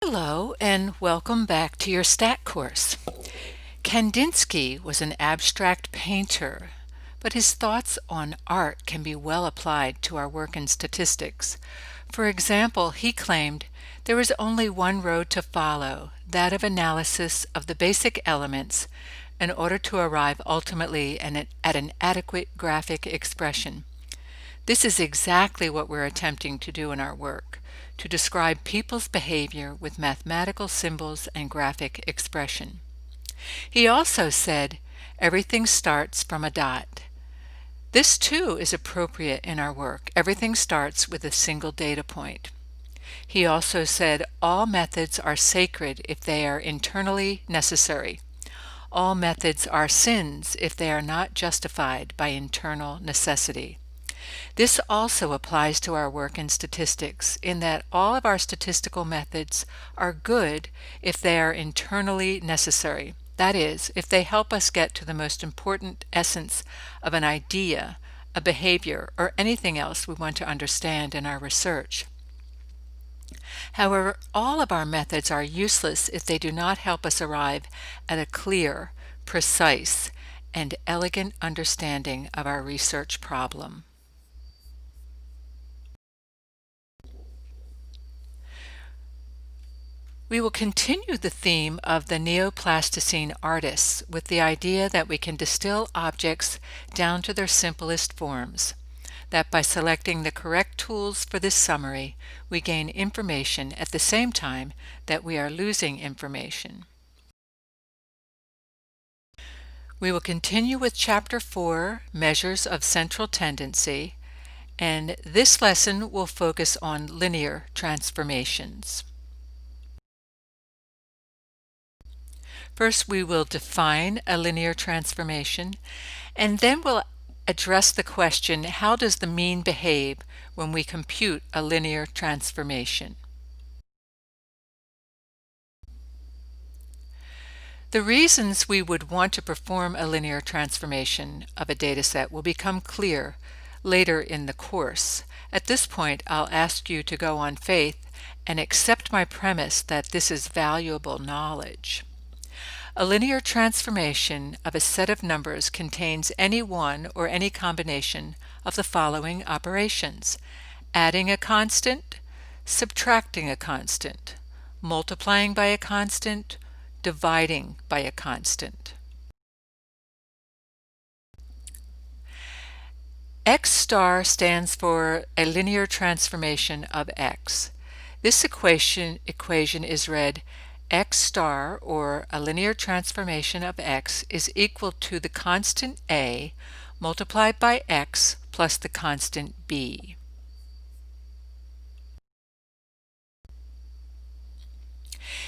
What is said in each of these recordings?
Hello and welcome back to your stat course. Kandinsky was an abstract painter, but his thoughts on art can be well applied to our work in statistics. For example, he claimed there is only one road to follow, that of analysis of the basic elements in order to arrive ultimately at an adequate graphic expression. This is exactly what we're attempting to do in our work, to describe people's behavior with mathematical symbols and graphic expression. He also said, everything starts from a dot. This too is appropriate in our work. Everything starts with a single data point. He also said, all methods are sacred if they are internally necessary. All methods are sins if they are not justified by internal necessity. This also applies to our work in statistics, in that all of our statistical methods are good if they are internally necessary. That is, if they help us get to the most important essence of an idea, a behavior, or anything else we want to understand in our research. However, all of our methods are useless if they do not help us arrive at a clear, precise, and elegant understanding of our research problem. We will continue the theme of the Neoplasticine artists with the idea that we can distill objects down to their simplest forms, that by selecting the correct tools for this summary, we gain information at the same time that we are losing information. We will continue with Chapter 4, Measures of Central Tendency, and this lesson will focus on linear transformations. First, we will define a linear transformation, and then we'll address the question, how does the mean behave when we compute a linear transformation? The reasons we would want to perform a linear transformation of a dataset will become clear later in the course. At this point, I'll ask you to go on faith and accept my premise that this is valuable knowledge. A linear transformation of a set of numbers contains any one or any combination of the following operations: adding a constant, subtracting a constant, multiplying by a constant, dividing by a constant. X star stands for a linear transformation of x. This equation is read x star, or a linear transformation of x, is equal to the constant a multiplied by x plus the constant b.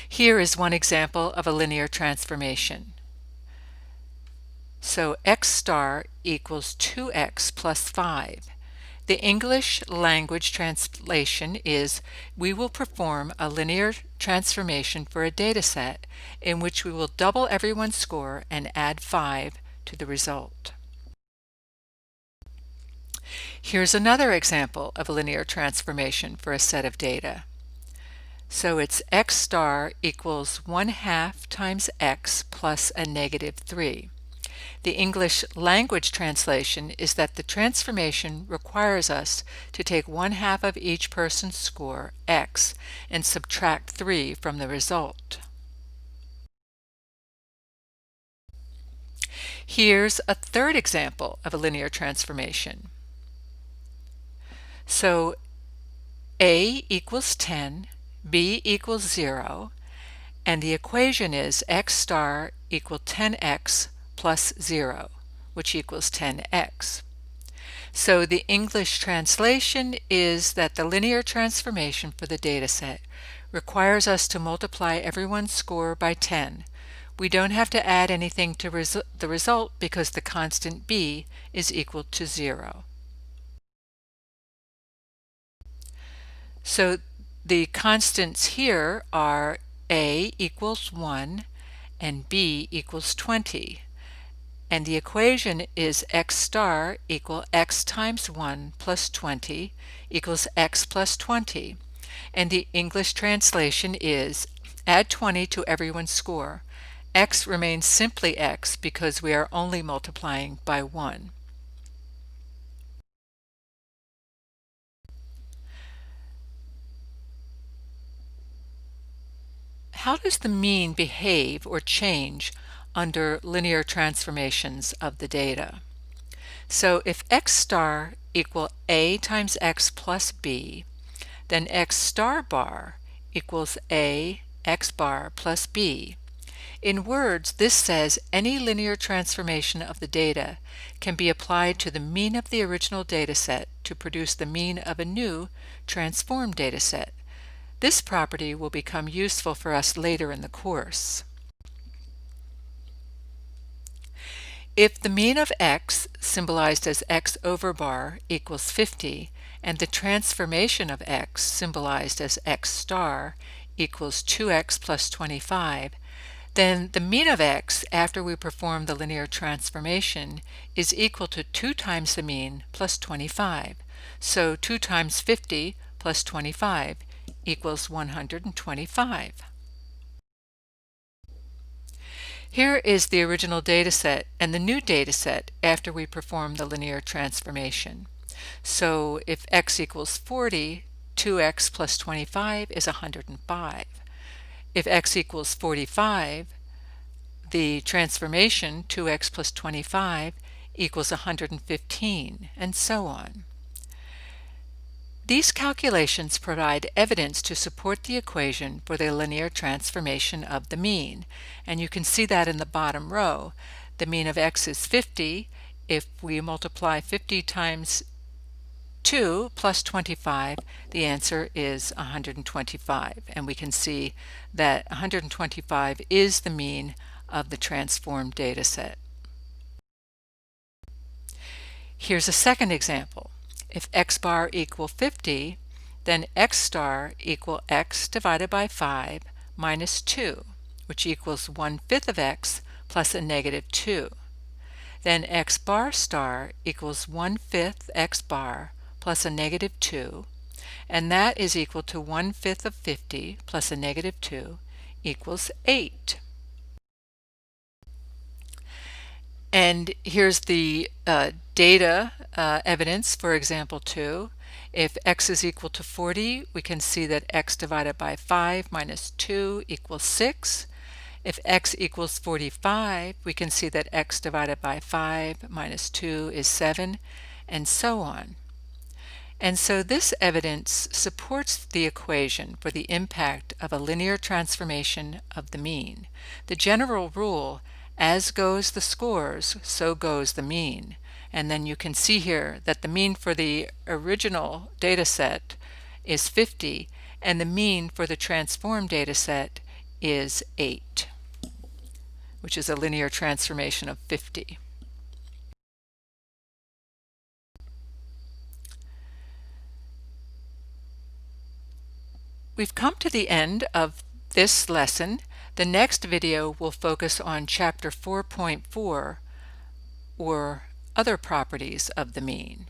Here is one example of a linear transformation. So x star equals 2x plus 5. The English language translation is, we will perform a linear transformation for a dataset in which we will double everyone's score and add 5 to the result. Here's another example of a linear transformation for a set of data. So it's x star equals 1/2 times x plus a negative 3. The English language translation is that the transformation requires us to take 1/2 of each person's score, x, and subtract 3 from the result. Here's a third example of a linear transformation. So a equals 10, b equals 0, and the equation is x star equal 10x plus 0, which equals 10x. So the English translation is that the linear transformation for the dataset requires us to multiply everyone's score by 10. We don't have to add anything to the result because the constant b is equal to 0. So the constants here are a equals 1 and b equals 20. And the equation is x star equal x times 1 plus 20 equals x plus 20. And the English translation is, add 20 to everyone's score. X remains simply X because we are only multiplying by 1. How does the mean behave or change under linear transformations of the data? So if x star equal a times x plus b, then x star bar equals a x bar plus b. In words, this says any linear transformation of the data can be applied to the mean of the original dataset to produce the mean of a new transformed dataset. This property will become useful for us later in the course. If the mean of x, symbolized as x over bar, equals 50, and the transformation of x, symbolized as x star, equals 2x plus 25, then the mean of x after we perform the linear transformation is equal to 2 times the mean plus 25. So 2 times 50 plus 25 equals 125. Here is the original dataset and the new dataset after we perform the linear transformation. So if x equals 40, 2x plus 25 is 105. If x equals 45, the transformation 2x plus 25 equals 115, and so on. These calculations provide evidence to support the equation for the linear transformation of the mean, and you can see that in the bottom row. The mean of x is 50. If we multiply 50 times 2 plus 25, the answer is 125, and we can see that 125 is the mean of the transformed data set. Here's a second example. If x bar equal 50, then x star equal x divided by 5 minus 2, which equals 1/5 of x plus a negative 2. Then x bar star equals 1/5 x bar plus a negative 2, and that is equal to 1/5 of 50 plus a negative 2 equals 8. And here's the data evidence for example 2. If x is equal to 40, we can see that x divided by 5 minus 2 equals 6. If x equals 45, we can see that x divided by 5 minus 2 is 7, and so on. And so this evidence supports the equation for the impact of a linear transformation of the mean. The general rule, as goes the scores, so goes the mean. And then you can see here that the mean for the original data set is 50, and the mean for the transformed data set is 8, which is a linear transformation of 50. We've come to the end of this lesson. The next video will focus on Chapter 4.4, or other properties of the mean.